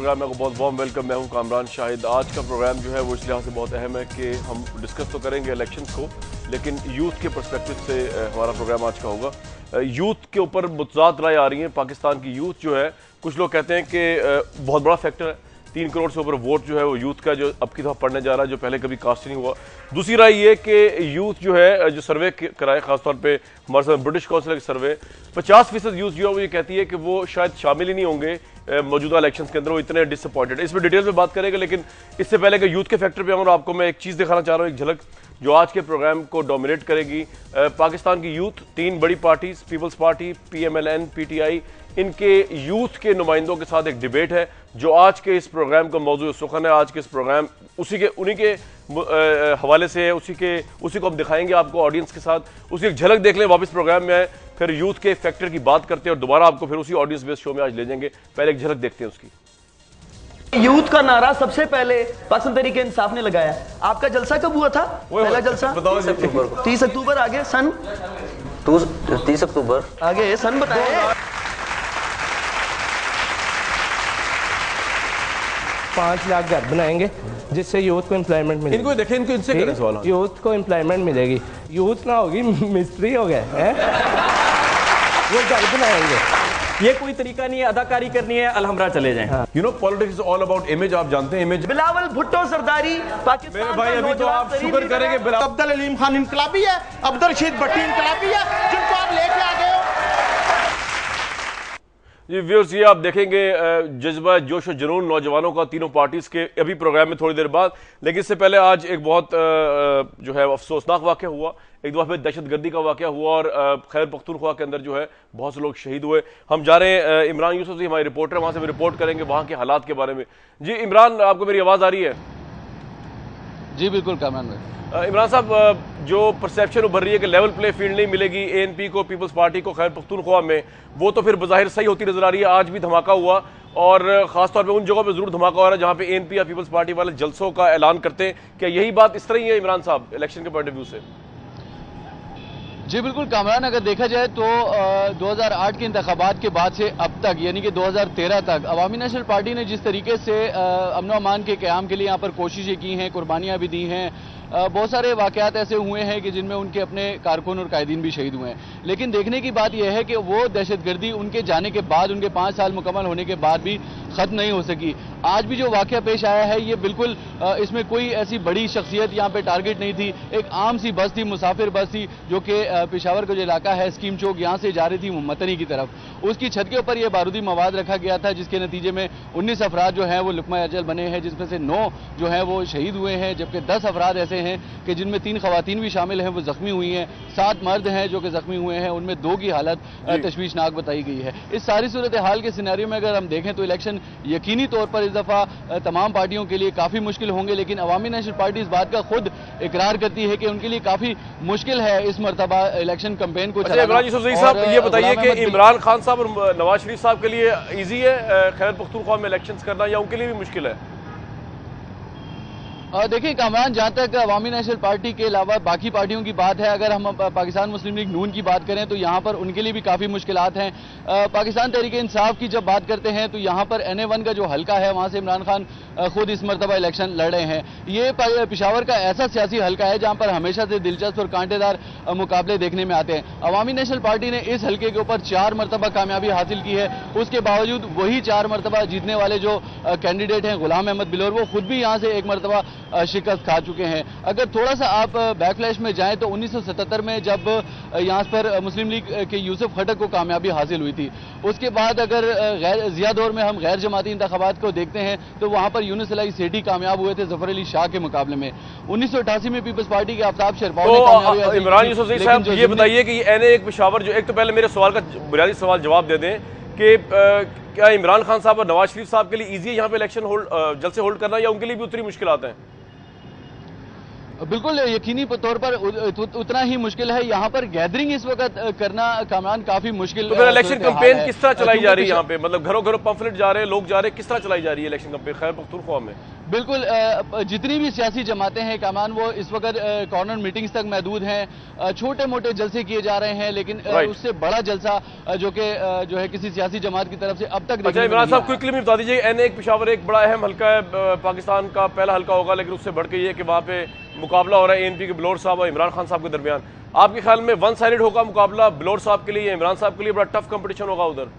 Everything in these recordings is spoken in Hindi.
प्रोग्राम में आपको बहुत वार्म वेलकम। मैं हूं कामरान शाहिद। आज का प्रोग्राम जो है वो इस लिहाज से बहुत अहम है कि हम डिस्कस तो करेंगे इलेक्शंस को, लेकिन यूथ के पर्सपेक्टिव से हमारा प्रोग्राम आज का होगा। यूथ के ऊपर मुतज़ाद राय आ रही है। पाकिस्तान की यूथ जो है, कुछ लोग कहते हैं कि बहुत बड़ा फैक्टर है, 3 करोड़ से ऊपर वोट जो है वो यूथ का जो अब की दफ़ा पढ़ने जा रहा है, जो पहले कभी कास्ट नहीं हुआ। दूसरी राय ये कि यूथ जो है, जो सर्वे कराए खासतौर पे हमारे साथ ब्रिटिश काउंसिल का सर्वे, 50% यूथ जो है वो ये कहती है कि वो शायद शामिल ही नहीं होंगे मौजूदा इलेक्शंस के अंदर, वो इतने डिसअपॉइंटेड। इसमें डिटेल में बात करेंगे, लेकिन इससे पहले कि यूथ के फैक्टर पे आऊँ, आपको मैं एक चीज़ दिखाना चाह रहा हूँ, एक झलक जो आज के प्रोग्राम को डोमिनेट करेगी। पाकिस्तान की यूथ 3 बड़ी parties, peoples party, PMLN, PTI, इनके यूथ के नुमाइंदों के साथ एक डिबेट है जो आज के इस प्रोग्राम का मौजूद सुखन है। आज के इस प्रोग्राम उन्हीं के हवाले से है, उसी को हम दिखाएंगे आपको ऑडियंस के साथ। उसकी एक झलक देख लें वापस प्रोग्राम में, फिर यूथ के फैक्टर की बात करते हैं और दोबारा आपको फिर उसी ऑडियंस बेस्ड शो में आज ले जाएंगे। पहले एक झलक देखते हैं उसकी। यूथ का नारा सबसे पहले पाकिस्तान तहरीक इंसाफ ने लगाया। आपका जलसा कब हुआ था? पहला जलसा 30 अक्टूबर को। 30 अक्टूबर। आगे सन 30 अक्टूबर। आगे सन बताएं। 5 लाख घर बनाएंगे जिससे यूथ को एम्प्लॉयमेंट मिलेगी। इनको देखें, इनसे करें सवाल। यूथ को एम्प्लॉयमेंट मिलेगी। यूथ ना होगी मिस्ट्री हो गए हैं, वो घर बनाएंगे। ये कोई तरीका नहीं है, अदाकारी करनी है, अलहमरा चले जाएं। You know politics is all about image. आप जानते हैं इमेज। बिलावल भुट्टो सरदारी पाकिस्तान मेरे भाई, अभी तो आप शुक्र करेंगे अब्दुल अलीम खान इनकलाबी है, अब्दुल रशीद भट्टी इनकलाबी है, जिनको आप लेके आ गए हो। जी व्यूअर्स, ये आप देखेंगे जज्बा जोश और जुनून नौजवानों का तीनों पार्टीज के अभी प्रोग्राम में थोड़ी देर बाद। लेकिन इससे पहले आज एक बहुत जो है अफसोसनाक वाक़या हुआ। एक दफ़ा दहशतगर्दी का वाक़या हुआ और खैबर पख्तूनख्वा के अंदर जो है बहुत से लोग शहीद हुए। हम जा रहे हैं इमरान यूसुफ जी, हमारे रिपोर्टर, वहाँ से भी रिपोर्ट करेंगे वहाँ के हालात के बारे में। जी इमरान, आपको मेरी आवाज़ आ रही है? जी बिल्कुल कामरान भाई। इमरान साहब, जो परसेप्शन उभर रही है कि लेवल प्ले फील्ड नहीं मिलेगी ANP को, पीपल्स पार्टी को खैबर पख्तूनख्वा में, वो तो फिर बज़ाहिर सही होती नजर आ रही है। आज भी धमाका हुआ और खासतौर पे उन जगहों पे जरूर धमाका हो रहा है जहाँ पे ANP या पीपल्स पार्टी वाले जलसों का ऐलान करते हैं। क्या यही बात इस तरह ही है इमरान साहब, इलेक्शन के पॉइंट ऑफ व्यू से? जी बिल्कुल कामरान, अगर देखा जाए तो 2008 के इंतखाबात के बाद से अब तक, यानी कि 2013 तक, अवामी नेशनल पार्टी ने जिस तरीके से अमन अमान के क़याम के लिए यहाँ पर कोशिशें की हैं, कुर्बानियाँ भी दी हैं, बहुत सारे वाक़यात ऐसे हुए हैं कि जिनमें उनके अपने कारकुन और कायदीन भी शहीद हुए हैं। लेकिन देखने की बात यह है कि वो दहशतगर्दी उनके जाने के बाद, उनके 5 साल मुकम्मल होने के बाद भी ख़त्म नहीं हो सकी। आज भी जो वाक़या पेश आया है, ये बिल्कुल इसमें कोई ऐसी बड़ी शख्सियत यहाँ पे टारगेट नहीं थी। एक आम सी बस थी, मुसाफिर बस थी, जो कि पेशावर का जो इलाका है स्कीम चौक, यहाँ से जा रही थी मतनी की तरफ। उसकी छत के ऊपर यह बारूदी मवाद रखा गया था, जिसके नतीजे में 19 अफराद जो हैं वो लुकमा अजल बने हैं, जिसमें से 9 जो हैं वो शहीद हुए हैं, जबकि 10 अफराद ऐसे हैं कि जिनमें 3 खवातीन भी शामिल हैं, वो जख्मी हुई हैं। 7 मर्द हैं जो कि जख्मी हुए हैं, उनमें 2 की हालत तशवीशनाक बताई गई है। इस सारी सूरत हाल के सिनेरियो में अगर हम देखें तो इलेक्शन यकीनी तौर पर इस दफ़ा तमाम पार्टियों के लिए काफ़ी मुश्किल होंगे। लेकिन अवामी नेशनल पार्टी इस बात का खुद इकरार करती है कि उनके लिए काफ़ी मुश्किल है इस मरतबा इलेक्शन कैंपेन को चलाना। इमरान यूसुफ साहब, ये बताइए कि इमरान खान साहब और नवाज शरीफ साहब के लिए ईजी है खैबर पख्तूनख्वा में इलेक्शंस करना, या उनके लिए भी मुश्किल है? देखिए कामरान, जहाँ तक अवामी नेशनल पार्टी के अलावा बाकी पार्टियों की बात है, अगर हम पाकिस्तान मुस्लिम लीग नून की बात करें तो यहाँ पर उनके लिए भी काफ़ी मुश्किलात हैं। पाकिस्तान तहरीक इंसाफ की जब बात करते हैं तो यहाँ पर NA1 का जो हल्का है, वहाँ से इमरान खान खुद इस मरतबा इलेक्शन लड़ रहे हैं। ये पेशावर का ऐसा सियासी हल्का है जहाँ पर हमेशा से दिलचस्प और कांटेदार मुकाबले देखने में आते हैं। अवामी नेशनल पार्टी ने इस हल्के के ऊपर 4 मरतबा कामयाबी हासिल की है। उसके बावजूद वही 4 मरतबा जीतने वाले जो कैंडिडेट हैं, गुलाम अहमद बिलोर, वो खुद भी यहाँ से 1 मरतबा शिकस्त खा चुके हैं। अगर थोड़ा सा आप बैकफ्लैश में जाएं तो 1977 में जब यहाँ पर मुस्लिम लीग के यूसुफ खटक को कामयाबी हासिल हुई थी, उसके बाद अगर जिया दौर में हम गैर जमाती इंतखाबात को देखते हैं तो वहाँ पर यूनुस अलाई सेठी कामयाब हुए थे जफर अली शाह के मुकाबले में। 1988 में पीपल्स पार्टी के आफ्ताब शेरपाव ने कामयाबी। इमरान यूसुफ साहब, ये बताइए कि NA1 पेशावर जो, एक तो पहले मेरे सवाल का बुनियादी सवाल जवाब दे दें कि क्या इमरान खान साहब और नवाज शरीफ साहब के लिए ईजी है यहाँ पे इलेक्शन जल्द से होल्ड करना, या उनके लिए भी उतनी मुश्किलात हैं? बिल्कुल यकीनी तौर पर उतना ही मुश्किल है। यहाँ पर गैदरिंग इस वक्त करना कामरान काफी मुश्किल। तो इलेक्शन कैंपेन किस तरह चलाई जा रही है यहाँ पे? मतलब घरों घरों पंफलेट जा रहे हैं, लोग जा रहे हैं, किस तरह चलाई जा रही है इलेक्शन कैंपेन खैबर पख्तूनख्वा में? बिल्कुल जितनी भी सियासी जमातें हैं कामरान, वो इस वक्त कॉर्नर मीटिंग्स तक महदूद हैं। छोटे मोटे जलसे किए जा रहे हैं, लेकिन उससे बड़ा जलसा जो है किसी सियासी जमात की तरफ से अब तक अच्छा इमरान साहब क्विकली बता दीजिए, N1 पेशावर एक बड़ा अहम हल्का है, पाकिस्तान का पहला हल्का होगा, लेकिन उससे बढ़ के ये कि वहाँ पे मुकाबला हो रहा है ANP के बिलोर साहब और इमरान खान साहब के दरमियान। आपके ख्याल में वन साइडेड होगा मुकाबला बिलोर साहब के लिए या इमरान साहब के लिए बड़ा टफ कंपटीशन होगा उधर?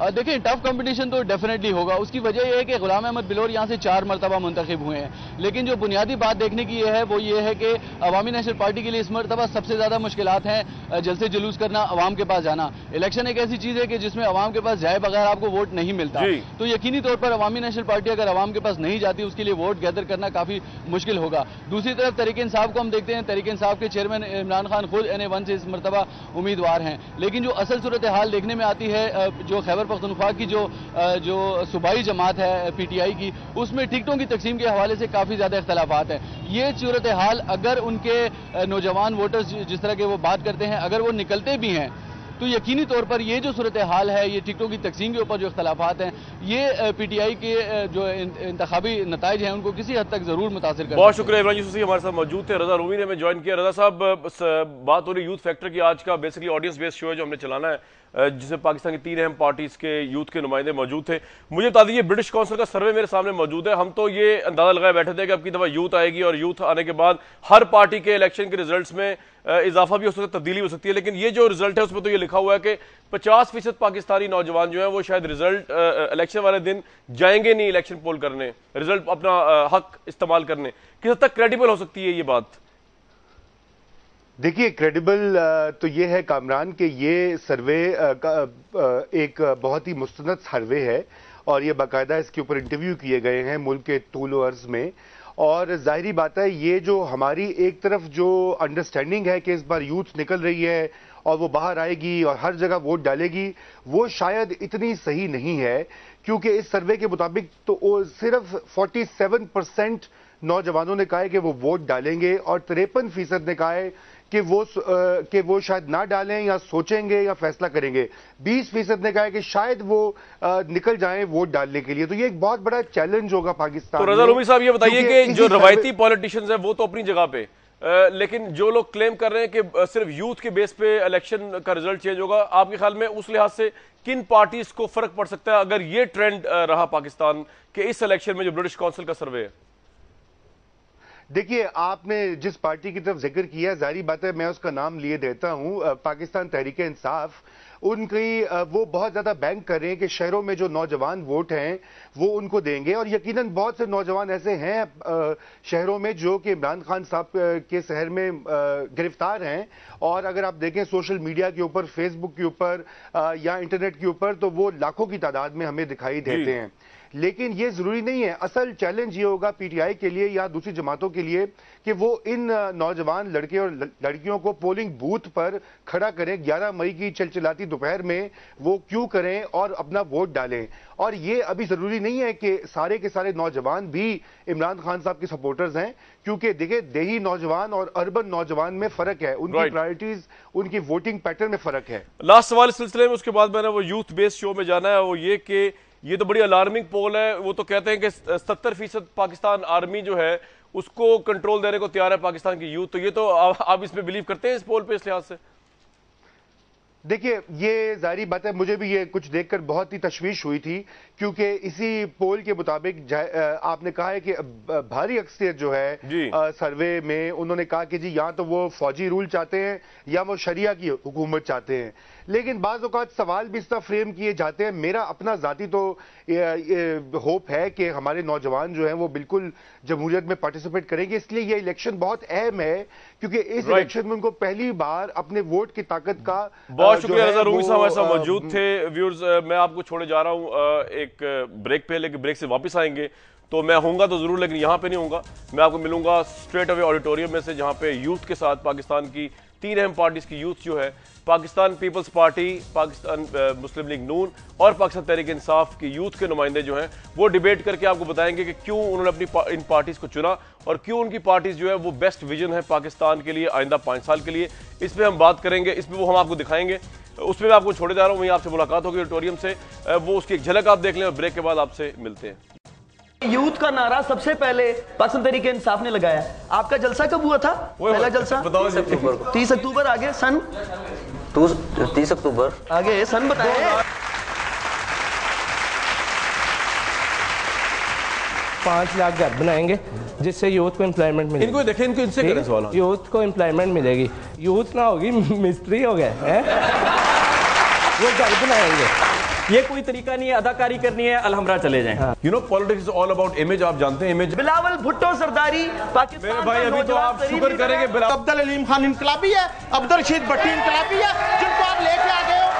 देखिए टफ कंपटीशन तो डेफिनेटली होगा। उसकी वजह यह है कि गुलाम अहमद बिलोर यहाँ से 4 मरतबा मुंतखब हुए हैं, लेकिन जो बुनियादी बात देखने की है वो ये है कि अवामी नेशनल पार्टी के लिए इस मरतबा सबसे ज्यादा मुश्किलात हैं जलसे जुलूस करना, अवाम के पास जाना। इलेक्शन एक ऐसी चीज है कि जिसमें अवाम के पास जाए बगैर आपको वोट नहीं मिलता, तो यकीनी तौर पर अवामी नेशनल पार्टी अगर अवाम के पास नहीं जाती उसके लिए वोट गैदर करना काफी मुश्किल होगा। दूसरी तरफ तहरीक इंसाफ को हम देखते हैं, तहरीक इंसाफ के चेयरमैन इमरान खान खुद N1 से इस मरतबा उम्मीदवार हैं, लेकिन जो असल सूरत हाल देखने में आती है जो खैबर पख्तूनख्वा की जो सूबाई जमात है PTI की, उसमें टिकटों की तकसीम के हवाले से काफी ज्यादा इख्तलाफात हैं। ये सूरत हाल अगर उनके नौजवान वोटर्स जिस तरह के वो बात करते हैं अगर वो निकलते भी हैं तो यकीनी तौर पर ये जो सूरत हाल है, ये टिकटों की तकसीम के ऊपर जो इख्तलाफात हैं, ये PTI के जो इंतखाबी नताइज हैं उनको किसी हद तक जरूर मुतासिर कर। बहुत शुक्रिया इमरान यूसुफ हमारे साथ मौजूद थे। रजा रूमी ने हमें ज्वाइन किया। रजा साहब बात हो रही यूथ फैक्टर की, आज का बेसिकली ऑडियंस बेस्ड शो है जो हमने चलाना है, जिसमें पाकिस्तान की 3 अहम पार्टीज के यूथ के नुमाइंदे मौजूद थे। मुझे बता दीजिए ब्रिटिश काउंसिल का सर्वे मेरे सामने मौजूद है। हम तो ये अंदाजा लगाए बैठे थे कि अब की दफा यूथ आएगी और यूथ आने के बाद हर पार्टी के इलेक्शन के रिजल्ट्स में इजाफा भी हो सकता है, तब्दीली हो सकती है, लेकिन ये जो रिजल्ट है उसमें तो ये लिखा हुआ है कि 50% पाकिस्तानी नौजवान जो है वो शायद रिजल्ट इलेक्शन वाले दिन जाएंगे नहीं इलेक्शन पोल करने, रिजल्ट अपना हक इस्तेमाल करने। किस हद तक क्रेडिबल हो सकती है ये बात? देखिए क्रेडिबल तो ये है कामरान के ये सर्वे एक बहुत ही मुस्तनद सर्वे है और ये बाकायदा इसके ऊपर इंटरव्यू किए गए हैं मुल्क के तूल व अर्ज में। और जाहिर बात है ये जो हमारी एक तरफ जो अंडरस्टैंडिंग है कि इस बार यूथ निकल रही है और वो बाहर आएगी और हर जगह वोट डालेगी, वो शायद इतनी सही नहीं है, क्योंकि इस सर्वे के मुताबिक तो सिर्फ 47% नौजवानों ने कहा है कि वो वोट डालेंगे और 53% ने कहा है कि वो शायद ना डालें या सोचेंगे या फैसला करेंगे। 20% ने कहा है कि शायद वो निकल जाएं वोट डालने के लिए। तो ये एक बहुत बड़ा चैलेंज होगा पाकिस्तान। तो रजा रूमी साहब ये बताइए कि जो रवायती पॉलिटिशियंस हैं वो तो अपनी जगह पे, लेकिन जो लोग क्लेम कर रहे हैं कि सिर्फ यूथ के बेस पे इलेक्शन का रिजल्ट चेंज होगा, आपके ख्याल में उस लिहाज से किन पार्टीज को फर्क पड़ सकता है अगर ये ट्रेंड रहा पाकिस्तान के इस इलेक्शन में जो ब्रिटिश काउंसिल का सर्वे है? देखिए आपने जिस पार्टी की तरफ जिक्र किया, जाहिर बात है मैं उसका नाम लिए देता हूं, पाकिस्तान तहरीक इंसाफ। उनकी वो बहुत ज्यादा बैंक कर रहे हैं कि शहरों में जो नौजवान वोट हैं वो उनको देंगे, और यकीनन बहुत से नौजवान ऐसे हैं शहरों में जो कि इमरान खान साहब के शहर में गिरफ्तार हैं। और अगर आप देखें सोशल मीडिया के ऊपर, फेसबुक के ऊपर या इंटरनेट के ऊपर, तो वो लाखों की तादाद में हमें दिखाई देते हैं। लेकिन ये जरूरी नहीं है। असल चैलेंज ये होगा PTI के लिए या दूसरी जमातों के लिए कि वो इन नौजवान लड़के और लड़कियों को पोलिंग बूथ पर खड़ा करें। 11 मई की चिलचिलाती दोपहर में वो क्यों करें और अपना वोट डालें। और ये अभी जरूरी नहीं है कि सारे के सारे नौजवान भी इमरान खान साहब के सपोर्टर्स हैं, क्योंकि देखिए देही नौजवान और अर्बन नौजवान में फर्क है, उनकी प्रायोरिटीज, उनकी वोटिंग पैटर्न में फर्क है। लास्ट सवाल इस सिलसिले में, उसके बाद मैंने वो यूथ बेस्ड शो में जाना है, वो ये कि ये तो बड़ी अलार्मिंग पोल है। वो तो कहते हैं कि 70% पाकिस्तान आर्मी जो है उसको कंट्रोल देने को तैयार है पाकिस्तान की यूथ। तो ये तो आप इसमें बिलीव करते हैं इस पोल पे इस लिहाज से? देखिए ये जाहिर बात है, मुझे भी ये कुछ देखकर बहुत ही तशवीश हुई थी, क्योंकि इसी पोल के मुताबिक आपने कहा है कि भारी अक्सरियत जो है सर्वे में उन्होंने कहा कि जी यहाँ तो वो फौजी रूल चाहते हैं या वो शरिया की हुकूमत चाहते हैं। लेकिन बाज़ औक़ात सवाल भी इस तरह फ्रेम किए जाते हैं। मेरा अपना ज़ाती तो होप है कि हमारे नौजवान जो हैं वो बिल्कुल जमहूरियत में पार्टिसिपेट करेंगे। इसलिए ये इलेक्शन बहुत अहम है, क्योंकि इस इलेक्शन में उनको पहली बार अपने वोट की ताकत का। बहुत शुक्रिया रजा रूमी साहब हमारे साथ मौजूद थे। व्यूअर्स, मैं आपको छोड़े जा रहा हूँ एक ब्रेक पे, लेकिन ब्रेक से वापस आएंगे तो मैं होऊंगा तो जरूर, लेकिन यहाँ पे नहीं होऊंगा। मैं आपको मिलूंगा स्ट्रेट अवे ऑडिटोरियम में से, जहाँ पे यूथ के साथ पाकिस्तान की 3 अहम पार्टीज की यूथ जो है, पाकिस्तान पीपल्स पार्टी, पाकिस्तान मुस्लिम लीग नून और पाकिस्तान तहरीक इंसाफ की यूथ के नुमाइंदे जो हैं वो डिबेट करके आपको बताएंगे कि क्यों उन्होंने अपनी इन पार्टीज को चुना और क्यों उनकी पार्टीज जो है वो बेस्ट विजन है पाकिस्तान के लिए आइंदा 5 साल के लिए। इस पर हम बात करेंगे, इसमें वो हम आपको दिखाएंगे। उसमें मैं आपको छोड़े जा रहा हूँ, वहीं आपसे मुलाकात होगी ऑडिटोरियम से, वो उसकी एक झलक आप देख लें और ब्रेक के बाद आपसे मिलते हैं। यूथ का नारा सबसे पहले पाकिस्तान तहरीक इंसाफ ने लगाया। आपका जलसा कब हुआ था? पहला जलसा 30 अक्टूबर। आगे सन 30 अक्टूबर। आगे सन बताए। 5 लाख घर बनाएंगे जिससे यूथ को एम्प्लॉयमेंट मिलेगी। इनको देखें, इनको इनसे करें सवाल। यूथ को एम्प्लॉयमेंट मिलेगी। यूथ ना होगी मिस्त्री हो गए हैं, वो घर बनाएंगे। ये कोई तरीका नहीं है, अदाकारी करनी है, अलहमरा चले जाएं। You know politics is all about image. आप जानते हैं इमेज। बिलावल भुट्टो सरदारी पाकिस्तान मेरे भाई अभी तो आप शुक्र करेंगे अब्दुल अलीम खान इनकलाबी है, अब्दुल रशीद भट्टी इनकलाबी है, जिनको आप लेके आ गए हो।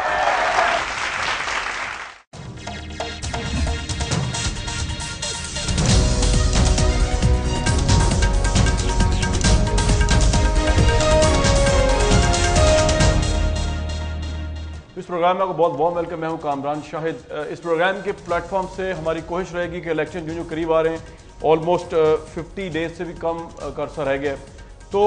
इस प्रोग्राम में आपको बहुत बहुत वेलकम। मैं हूं कामरान शाहिद। इस प्रोग्राम के प्लेटफॉर्म से हमारी कोशिश रहेगी कि इलेक्शन जो करीब आ रहे हैं, ऑलमोस्ट 50 डेज से भी कम का अरसा रह गया, तो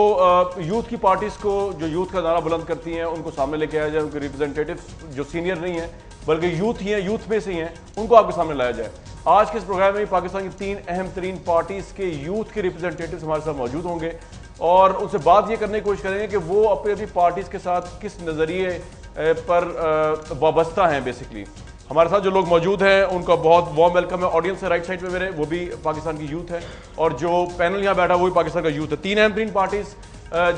यूथ की पार्टीज़ को जो यूथ का नारा बुलंद करती हैं उनको सामने लेके आया जाए। उनके रिप्रेजेंटेटिव जो सीनियर नहीं हैं बल्कि यूथ ही हैं, यूथ में से ही हैं, उनको आपके सामने लाया जाए। आज के इस प्रोग्राम में पाकिस्तान की 3 अहम तरीन पार्टीज़ के यूथ के रिप्रेजेंटेटिव हमारे साथ मौजूद होंगे और उनसे बात ये करने की कोशिश करेंगे कि वो अपनी अपनी पार्टीज़ के साथ किस नज़रिए पर वाबस्ता हैं। बेसिकली हमारे साथ जो लोग मौजूद हैं उनका बहुत वार्म वेलकम है। ऑडियंस है राइट साइड पे मेरे, वो भी पाकिस्तान की यूथ है और जो पैनल यहाँ बैठा वो भी पाकिस्तान का यूथ है। 3 अहम तरीन पार्टीज़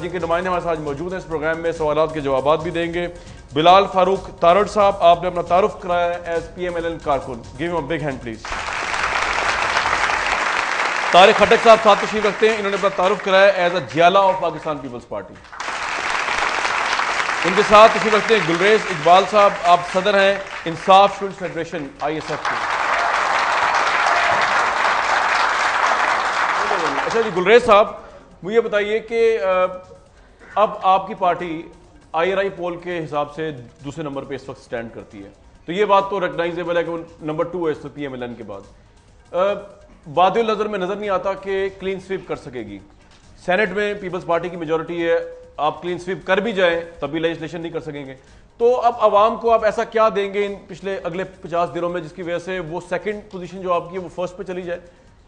जिनके नुमाइंदे हमारे साथ मौजूद हैं इस प्रोग्राम में, सवालात के जवाब भी देंगे। बिलाल फारूक तारड़ साहब, आपने अपना तारुफ कराया एज PMLN कारकुन, give him a big hand please. Tariq Khattak साहब साथ तशरीफ रखते हैं, इन्होंने अपना तारुफ कराया एज अ जियाला ऑफ पाकिस्तान पीपल्स पार्टी। इनके साथ तशरीफ रखते हैं गुलरेज इकबाल साहब, आप सदर हैं इंसाफ स्टूडेंट्स फेडरेशन ISF के। अच्छा जी गुलरेज साहब, मुझे बताइए कि अब आपकी पार्टी IRI पोल के हिसाब से दूसरे नंबर पे इस वक्त स्टैंड करती है, तो ये बात तो रिकग्नाइजेबल है कि वो नंबर 2 है इस वक्त PMLN के बाद। बादल नजर में नजर नहीं आता कि क्लीन स्वीप कर सकेगी। सेनेट में पीपल्स पार्टी की मेजोरिटी है, आप क्लीन स्वीप कर भी जाएं तब भी लेजिस्लेशन नहीं कर सकेंगे। तो अब आवाम को आप ऐसा क्या देंगे इन पिछले अगले 50 दिनों में जिसकी वजह से वो सेकंड पोजीशन जो आपकी है वो फर्स्ट पे चली जाए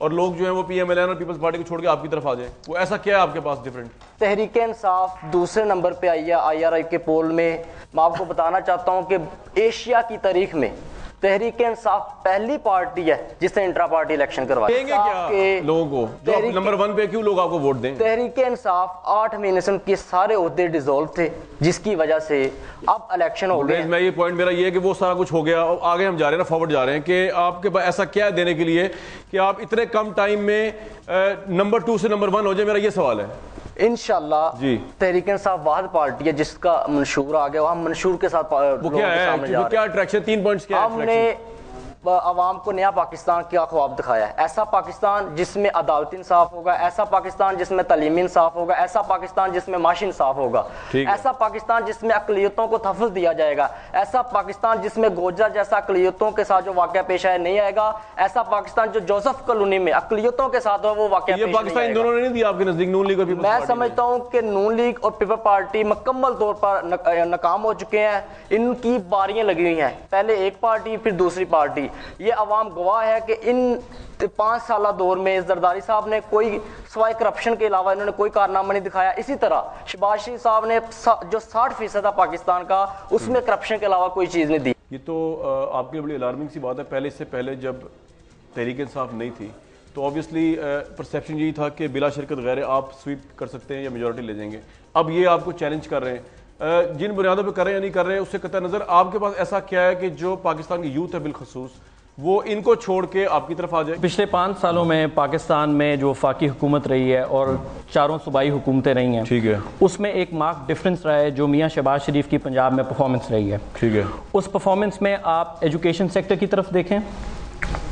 और लोग जो है वो PMLN और पीपल्स पार्टी को छोड़ के आपकी तरफ आ जाए? वो ऐसा क्या है आपके पास डिफरेंट? तहरीक इंसाफ दूसरे नंबर पे आई है IRI के पोल में। मैं आपको बताना चाहता हूं कि एशिया की तारीख में तहरीक इंसाफ पहली पार्टी है जिसने इंट्रा पार्टी इलेक्शन करवाया। देंगे क्या लोगों को जो नंबर 1 पे, क्यों लोग आपको वोट दें? तहरीक इंसाफ 8 महीने से उनके सारे ओहदे डिसॉल्व थे जिसकी वजह से अब इलेक्शन हो गए। मैं ये पॉइंट मेरा ये है कि वो सारा कुछ हो गया और आगे हम जा रहे हैं ना, फॉरवर्ड जा रहे हैं कि आपके पास ऐसा क्या है देने के लिए कि आप इतने कम टाइम में नंबर 2 से नंबर 1 हो जाए? मेरा ये सवाल है। इंशाल्लाह जी तहरीक इंसाफ वाहिद पार्टी है जिसका मंशूर आ गया। हम मंशूर के साथ वो क्या है, वो क्या अट्रैक्शन? 3 पॉइंट्स क्या है? हमने आवाम को नया पाकिस्तान का ख्वाब दिखाया है। ऐसा पाकिस्तान जिसमें अदालती इंसाफ होगा, ऐसा पाकिस्तान जिसमें तलीमी इंसाफ होगा, ऐसा पाकिस्तान जिसमें माशी इंसाफ होगा, ऐसा पाकिस्तान जिसमें अकलियतों को तहफ़्फ़ुज़ दिया जाएगा, ऐसा पाकिस्तान जिसमें गोजर जैसा अकलियतों के साथ जो वाक़या पेश आया नहीं आएगा, ऐसा पाकिस्तान जो जोसेफ कॉलोनी में अकलियतों के साथ हो वो वाक़या पेश पाकिस्तान इन दोनों ने नहीं दिया आपके नजदीक? नून लीग और पीपल्स पार्टी? मैं समझता हूँ कि नून लीग और पीपल्स पार्टी मुकम्मल तौर पर नाकाम हो चुके हैं। इनकी बारियां लगी हुई हैं, पहले एक पार्टी फिर दूसरी पार्टी। ये अवाम गवाह है कि इन 5 साल दौर में जरदारी साहब ने कोई सवाए करप्शन के अलावा इन्होंने कोई कारनामा नहीं दिखाया। इसी तरह शहबाज शरीफ साहब ने जो 60% था पाकिस्तान का, उसमें करप्शन के अलावा कोई चीज़ नहीं दी। ये तो आपकी बड़ी अलार्मिंग सी बात है। पहले इससे पहले जब तहरीक इंसाफ नहीं थी तो ऑब्वियसली परसेप्शन यही था कि बिला शिरकत गैर आप स्वीप कर सकते हैं या मेजोरिटी ले जाएंगे। अब ये आपको चैलेंज कर रहे हैं, जिन बुनियादों पे कर रहे हैं या नहीं कर रहे हैं उससे कतई नज़र आपके पास ऐसा क्या है कि जो पाकिस्तान की यूथ है बिलखसूस वो इनको छोड़ के आपकी तरफ आ जाए? पिछले 5 सालों में पाकिस्तान में जो वफाकी हुकूमत रही है और 4 सूबाई हुकूमतें रही हैं, ठीक है, उसमें एक मार्क डिफरेंस रहा है जो मियाँ शहबाज शरीफ की पंजाब में परफॉर्मेंस रही है। ठीक है, उस परफॉर्मेंस में आप एजुकेशन सेक्टर की तरफ देखें,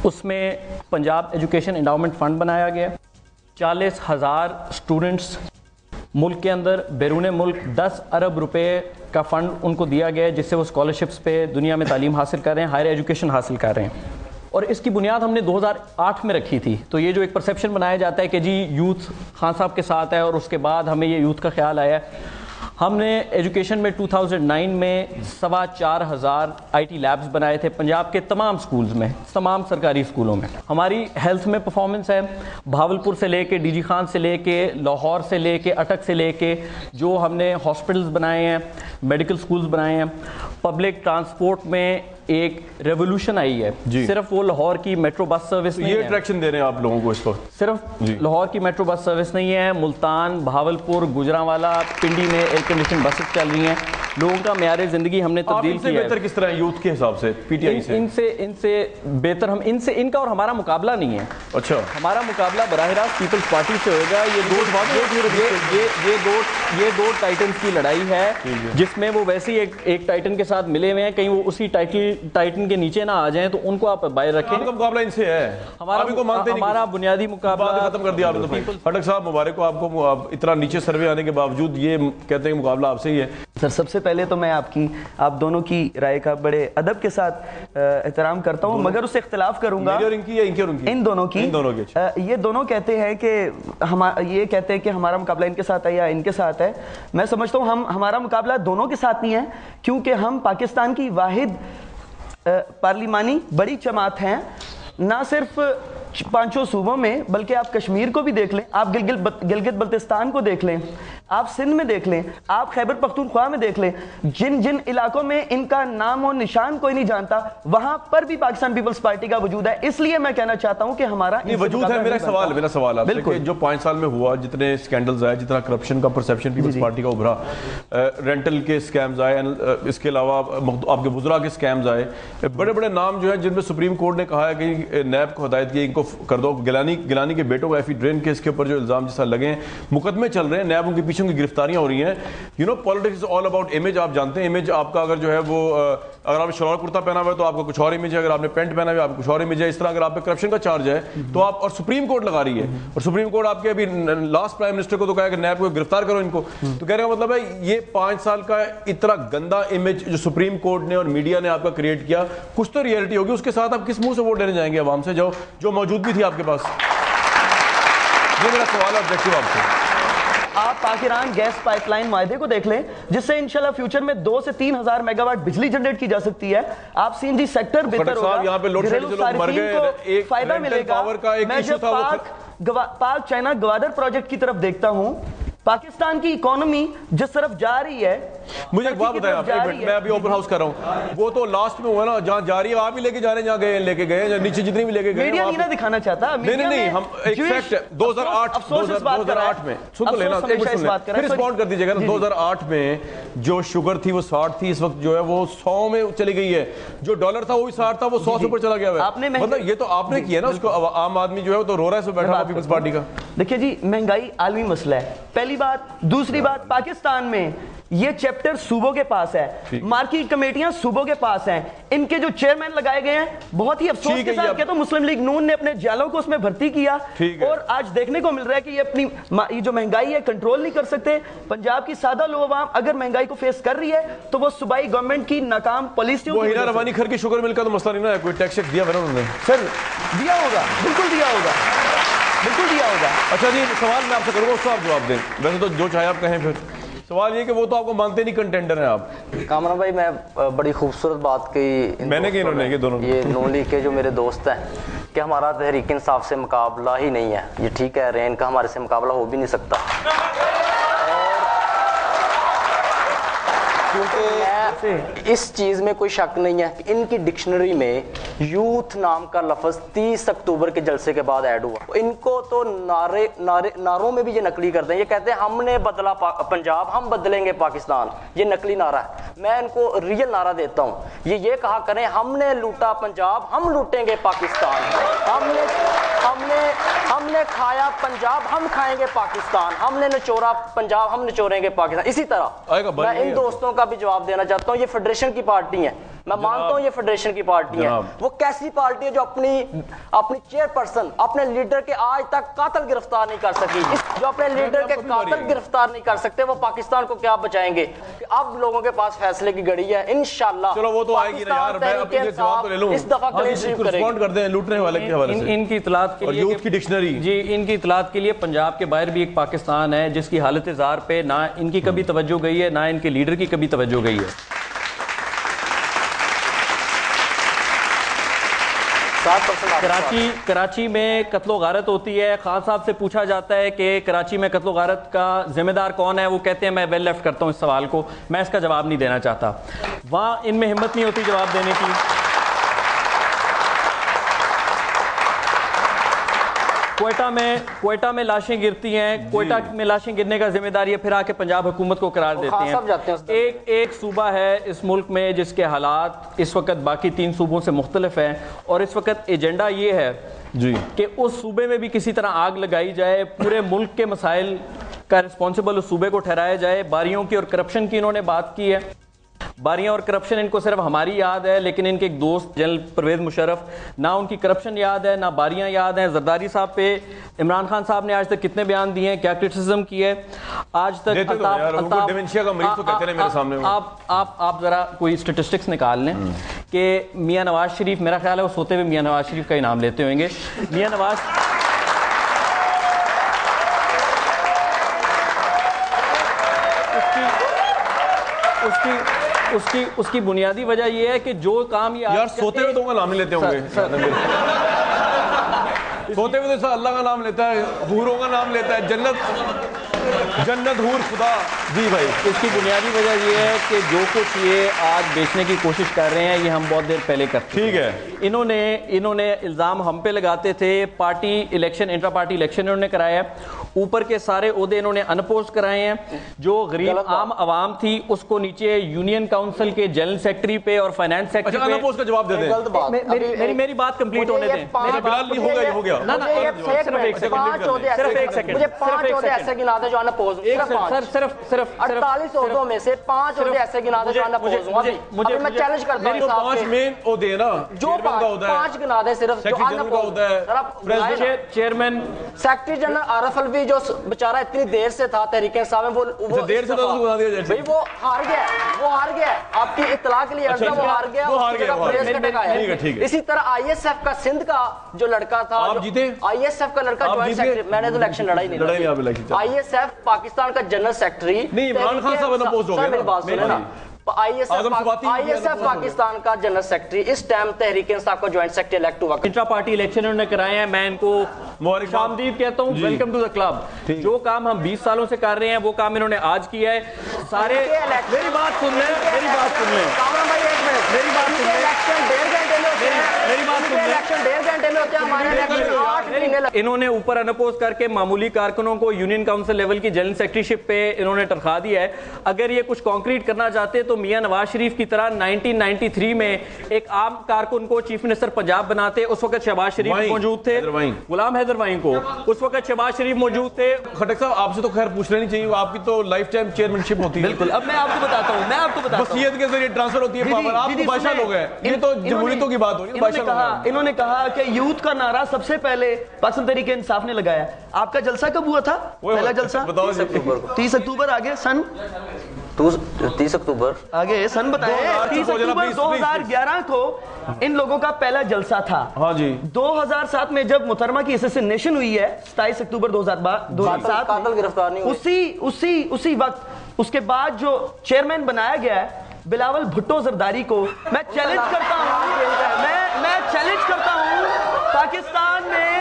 उसमें पंजाब एजुकेशन एंडाउमेंट फंड बनाया गया। 40,000 स्टूडेंट्स मुल्क के अंदर बैरून मुल्क 10 अरब रुपए का फ़ंड उनको दिया गया है जिससे वो स्कॉलरशिप्स पे दुनिया में तालीम हासिल कर रहे हैं, हायर एजुकेशन हासिल कर रहे हैं। और इसकी बुनियाद हमने 2008 में रखी थी। तो ये जो एक परसेप्शन बनाया जाता है कि जी यूथ खान साहब के साथ है और उसके बाद हमें ये यूथ का ख्याल आया है, हमने एजुकेशन में 2009 में 4,500 IT लैब्स बनाए थे पंजाब के तमाम स्कूल्स में, तमाम सरकारी स्कूलों में। हमारी हेल्थ में परफॉर्मेंस है, भावलपुर से लेके डीजी खान से लेके लाहौर से लेके अटक से लेके जो हमने हॉस्पिटल्स बनाए हैं, मेडिकल स्कूल्स बनाए हैं। पब्लिक ट्रांसपोर्ट में एक रेवोल्यूशन आई है। सिर्फ वो लाहौर की मेट्रो बस सर्विस नहीं है, ये अट्रैक्शन दे रहे हैं आप लोगों को इस वक्त। सिर्फ लाहौर की मेट्रो बस सर्विस नहीं है, मुल्तान, भावलपुर, गुजरांवाला, पिंडी में एयर कंडीशन बसेस चल रही हैं। लोगों का म्यार ज़िंदगी हमने तब्दील किया है। बेहतर किस तरह यूथ के हिसाब से पीटीआई से? इनसे बेहतर हम इनका और हमारा मुकाबला नहीं है। अच्छा, हमारा मुकाबला बराह रास्त पीपल्स पार्टी से होगा। ये दो टाइटन्स की लड़ाई है जिसमें वो वैसे ही एक टाइटन के साथ मिले हुए हैं, कहीं वो उसी टाइटन के नीचे ना आ जाएं, तो उनको आप बाहर रखें। आपका मुकाबला इनसे है, हमारा बुनियादी मुकाबला खत्म कर दिया आपने। फटक साहब मुबारक हो आपको, इतना नीचे सर्वे आने के बावजूद ये कहते हैं मुकाबला आपसे ही है। सर सबसे पहले तो मैं आप दोनों की राय का बड़े अदब के साथ एहतराम करता हूं, मगर उससे इख्तिलाफ करूंगा। इन दोनों की। ये दोनों कहते हैं कि हमारा मुकाबला इनके साथ है या इनके साथ है। मैं समझता हूं हमारा मुकाबला दोनों के साथ नहीं है, क्योंकि हम पाकिस्तान की वाहिद पार्लिमानी बड़ी जमात हैं। ना सिर्फ 500 सूबों में, बल्कि आप कश्मीर को भी देख लें, आप गिलगित बल्तिस्तान को देख लें, आप सिंध में देख लें, आप खैबर पख्तूनख्वा में देख लें। जिन जिन इलाकों में इनका नाम और निशान कोई नहीं जानता, वहां पर भी पाकिस्तान पीपल्स पार्टी का वजूद है। इसलिए मैं कहना चाहता हूं कि हमारा वजूद है। मेरा सवाल आपसे कि जो 5 साल में हुआ, जितने स्कैंडल्स आए, जितना करप्शन का परसेप्शन पीपल्स पार्टी का उभरा, रेंटल के स्कैम्स आए, इसके अलावा आपके वुज़रा के स्कैम्स आए, बड़े बड़े नाम जो है जिनमें सुप्रीम कोर्ट ने कहा है कि नैब को हदायत की इनको कर दो। गिलानी के बेटों को एफी ड्रेन केस के ऊपर जो इल्जाम जैसा लगे हैं, मुकदमे चल रहे हैं, नैब उनके पीछे की गिरफ्तारियां हो रही हैं। Politics is all about image. आप जानते हैं इमेज आपका अगर जो है वो अगर आपने शलवार कुर्ता पहना हुआ है तो आपका कुछ और इमेज है, अगर आपने पेंट पहना हुआ है आपका कुछ और इमेज है। इस तरह अगर आप पे करप्शन का चार्ज है तो आप, और सुप्रीम कोर्ट लगा रही है, और सुप्रीम कोर्ट आपके अभी लास्ट प्राइम मिनिस्टर को तो कहा कि नैब को गिरफ्तार करो इनको। तो कहने का मतलब है ये 5 साल का इतना गंदा इमेज जो सुप्रीम कोर्ट ने और मीडिया ने आपका क्रिएट किया, कुछ तो रियलिटी होगी। उसके साथ आप किस मुंह से वोट लेने जाएंगे आवाम से जो मौजूद भी थी आपके पास? ये मेरा सवाल है ऑब्जेक्टिव आपसे। आप पाकिस्तान गैस पाइपलाइन मायदे को देख लें, जिससे इंशाल्लाह फ्यूचर में 2 से 3 हजार मेगावाट बिजली जनरेट की जा सकती है। आप सीएनजी सेक्टर बेहतर होगा, यहाँ पे लोड शेडिंग से लोग मर गए, एक फायदा मिलेगा। पावर का एक इशू था। पाक चाइना ग्वादर प्रोजेक्ट की तरफ देखता हूं, पाकिस्तान की इकोनॉमी जिस तरफ जा रही है, मुझे एक बात बताएं आप, मैं अभी ओपन हाउस कर रहा हूं, वो तो लास्ट में हुआ ना, जहां जा रही है आप ही लेके जा रहे हैं, जहां गए लेके गए, नीचे जितनी भी लेके गए। मीडिया नहीं ना दिखाना चाहता। नहीं, हम एक फैक्ट है 2008 में सुन तो लेना, फिर रिस्पॉन्ड कर दीजिएगा ना। 2008 में जो शुगर थी वो 60 थी, इस वक्त जो है वो 100 में चली गई है। जो डॉलर था वो भी 60 था, वो 100 से ऊपर चला गया है। मतलब ये तो आपने किया ना, उसको आम आदमी जो है तो रो रहा है बैठा पीपल्स पार्टी का। देखिए जी, महंगाई आलमी मसला है, पहली बात। दूसरी बात, पाकिस्तान में ये चैप्टर सूबों के पास है, मार्केट कमेटियां सूबों के पास हैं। इनके जो चेयरमैन लगाए गए हैं, बहुत ही अफसोस के साथ कहता हूं, मुस्लिम लीग नून ने अपने जालों को उसमें भर्ती किया, और आज देखने को मिल रहा है कि ये अपनी ये जो महंगाई है कंट्रोल नहीं कर सकते। पंजाब की सादा लोग अवाम अगर महंगाई को फेस कर रही है तो वो सूबाई गवर्नमेंट की नाकाम पॉलिसियों। वो हीरा रवानी खर की शुगर मिल का तो मसला नहीं ना है, कोई टैक्स दिया हुआ उन्होंने? सर दिया होगा, बिल्कुल दिया होगा, बिल्कुल दिया होगा। अच्छा जी, सवाल मैं आपसे करूंगा, उसको आप जवाब दें। वैसे तो जो चाहे आप कहें, फिर सवाल ये कि वो तो आपको मानते नहीं, कंटेंडर हैं आप। कामरान भाई, मैं बड़ी खूबसूरत बात की मैंने की, इन्होंने, ये दोनों ये नून लीग के जो मेरे दोस्त हैं कि हमारा तहरीक इंसाफ से मुकाबला ही नहीं है। ये ठीक है, रेन का हमारे से मुकाबला हो भी नहीं सकता, क्योंकि इस चीज़ में कोई शक नहीं है कि इनकी डिक्शनरी में यूथ नाम का लफ्ज़ 30 अक्टूबर के जलसे के बाद ऐड हुआ। इनको तो नारों में भी ये नकली करते हैं। ये कहते हैं हमने बदला पंजाब, हम बदलेंगे पाकिस्तान। ये नकली नारा है। मैं इनको रियल नारा देता हूँ। ये कहा करें, हमने लूटा पंजाब, हम लूटेंगे पाकिस्तान। हमने खाया पंजाब, हम खाएंगे पाकिस्तान। हमने निचोड़ा पंजाब, हम निचोड़ेंगे पाकिस्तान। इसी तरह मैं इन दोस्तों का भी जवाब देना चाहता हूँ। ये फेडरेशन की पार्टी है, मैं मानता हूं ये फेडरेशन की पार्टी है। वो कैसी पार्टी है जो अपनी चेयरपर्सन अपने लीडर के आज तक कातिल गिरफ्तार नहीं कर सकी। जो अपने लीडर के कातिल गिरफ्तार नहीं कर सकते वो पाकिस्तान को क्या बचाएंगे? अब लोगों के पास फैसले की घड़ी है इंशाल्लाह। चलो वो तो आएगी ना यार, मैं अपने जवाब तो ले लूं। इस दफा रिस्पॉन्ड करते हैं लूटने वाले के हवाले से। इनकी इतलात के लिए यूथ की डिक्शनरी जी, इनकी इतलात के लिए पंजाब के बाहर भी एक पाकिस्तान है जिसकी हालत ज़ार पे ना इनकी कभी तवज्जो गई है ना इनके लीडर की कभी तवज्जो गई है। कराची में कत्लो गारत होती है। खान साहब से पूछा जाता है कि कराची में कत्लो गारत का जिम्मेदार कौन है, वो कहते हैं मैं वेल लेफ्ट करता हूं इस सवाल को, मैं इसका जवाब नहीं देना चाहता। वहां इनमें हिम्मत नहीं होती जवाब देने की। क्वेटा में लाशें गिरती हैं, क्वेटा में लाशें गिरने का जिम्मेदार ये फिर आके पंजाब हुकूमत को करार देते हैं। एक सूबा है इस मुल्क में जिसके हालात इस वक्त बाकी 3 सूबों से मुख्तलिफ हैं और इस वक्त एजेंडा ये है जी कि उस सूबे में भी किसी तरह आग लगाई जाए, पूरे मुल्क के मसाइल का रिस्पॉन्सिबल उस सूबे को ठहराया जाए। बारियों की और करप्शन की इन्होंने बात की है। बारियां और करप्शन इनको सिर्फ हमारी याद है, लेकिन इनके एक दोस्त जनरल परवेज मुशर्रफ, ना उनकी करप्शन याद है ना बारियां याद हैं। जरदारी साहब पे इमरान खान साहब ने आज तक कितने बयान दिए हैं, क्या क्रिटिसिज्म की है आज तक? आप जरा कोई स्टेटिस्टिक्स निकाल लें कि मियां नवाज शरीफ, मेरा ख्याल है वो सोते हुए मियां नवाज शरीफ का इनाम लेते होंगे। मियां नवाज उसकी बुनियादी वजह यह है कि जो काम ये यार सोते हुए तो उनका नाम नहीं लेते होंगे। सोते हुए तो अल्लाह का नाम लेता है, हूरों का नाम लेता है, जन्नत हूर खुदा। जी भाई, इसकी बुनियादी वजह यह है कि जो कुछ ये आज बेचने की कोशिश कर रहे हैं ये हम बहुत देर पहले करते। ठीक है, इन्होंने इल्जाम हम पे लगाते थे। Party election, intra party election इन्होंने कराया, ऊपर के सारे ओहदे इन्होंने अनपोस्ट कराए हैं। जो गरीब आम आवाम थी उसको नीचे यूनियन काउंसिल के जनरल सेक्रेटरी पे और फाइनेंस सेक्रेटरी पे अनपोस्ट का जवाब दे दें। मेरी बात कंप्लीट होने दें। हो गया ना सिर्फ एक सेकंड मुझे 5 ओहदे ऐसे गिना दे जो अनपोस्ट। सिर्फ 48 ओहदों में से 5 ओहदे ऐसे गिना दे जो अनपोस्ट। मुझे मैं चैलेंज करता हूं, 5 मेन ओहदे ना जो 5 गिना दे सिर्फ जो अनपोस्ट। चेयरमैन, सेक्रेटरी जनरल आरफ अलवी जो बेचारा इतनी देर से था तहरीके इंसाफ में, वो देर से भाई वो हार गया। आपकी इत्तला के लिए वो हार गया। इसी तरह आईएसएफ का सिंध का जो लड़का था, आईएसएफ का लड़का ज्वाइंट सेक्रेटरी, मैंने तो इलेक्शन लड़ाई नहीं लड़ी। आईएसएफ पाकिस्तान का जनरल सेक्रेटरी, इमरान खान साहब अनपोस्ट हो गए। मेरी बात सुने ना, आईएसएफ पाकिस्तान का जनरल सेक्रेटरी इस टाइम तहरीक इंसाफ का ज्वाइंट सेक्रेटरी इलेक्ट हुआ। इंट्रा पार्टी इलेक्शन उन्होंने कराए हैं, मैं इनको खुशामदीद कहता हूं, वेलकम टू द क्लब। जो काम हम 20 सालों से कर रहे हैं वो काम इन्होंने आज किया है। सारे मेरी बात सुन लें, मेरी बात सुन लें, मेरी बात सुन लें। इलेक्शन 1.5 घंटे में होते हैं, मेरी बात सुन लें। इलेक्शन 1.5 घंटे में होते हैं, हमारे इलेक्शन 8 महीने लगते हैं। इन्होंने ऊपर अनपोज करके मामूली कारकुनों को यूनियन काउंसिल लेवल की जनरल सेक्रेटरीशिप पे इन्होंने तनख्वाह दिया है। अगर ये कुछ कॉन्क्रीट करना चाहते तो मियां नवाज शरीफ की तरह 1993 में एक आम कारकुन को चीफ मिनिस्टर पंजाब बनाते। उस वक्त शहबाज शरीफ मौजूद थे, गुलाम हैदर वाइन को उस वक्त शहबाज शरीफ मौजूद थे। खटक साहब, आपसे तो खैर पूछ लेनी चाहिए, आपकी तो लाइफ टाइम चेयरमैनशिप होती है। बिल्कुल, अब मैं आपको बताता हूँ, वसीयत के जरिए ट्रांसफर होती है पावर। आप तो बादशाह लोग हैं, ये तो जमहूरियतों की बात हो रही है। इन्होंने कहा कि यूथ का नारा सबसे पहले पाकिस्तान तहरीक इंसाफ ने लगाया। आपका जलसा कब हुआ था? पहला जलसा 30 अक्टूबर। आगे सन 30 अक्टूबर आगे सन बताए। 30 अक्टूबर 2011 को इन लोगों का पहला जलसा था। हाँ जी। 2007 में जब मुहतरमा की असैसिनेशन हुई है 27 अक्टूबर 2007 गिरफ्तार नहीं हुए। उसी वक्त उसके बाद जो चेयरमैन बनाया गया है बिलावल भुट्टो जरदारी को मैं चैलेंज करता हूं, मैं चैलेंज करता हूं, पाकिस्तान में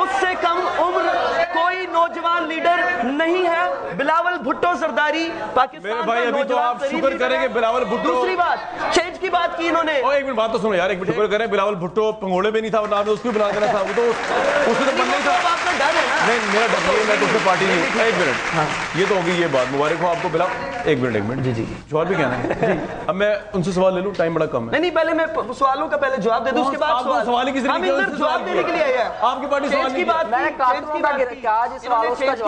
उससे कम उम्र कोई नौजवान लीडर नहीं है। बिलावल भुट्टो जरदारी पाकिस्तान मेरे भाई, अभी तो आप शुक्र करेंगे बिलावल भुट्टो। दूसरी बात, चेंज की बात की इन्होंने। एक मिनट बात तो सुनो यार, एक मिनट शुक्र करें बिलावल भुट्टो पंगोड़े में नहीं था, नाम उसको बना देना था, वो तो उससे तो बनना ही था। आपका डर है ना? नहीं, मेरा डर नहीं है, मैं तो उससे पार्टी नहीं। एक मिनट, ये तो होगी ये बात, मुबारक हो आपको बिलावल। एक मिनट जी जवाब भी कहना है। अब मैं उनसे सवाल ले लूं, टाइम बड़ा कम है। नहीं, पहले मैं सवालों का पहले जवाब दे दूं, उसके बाद सवाल ही किसी ने जवाब देने के लिए आया है। आपकी पार्टी सवाल की बात, का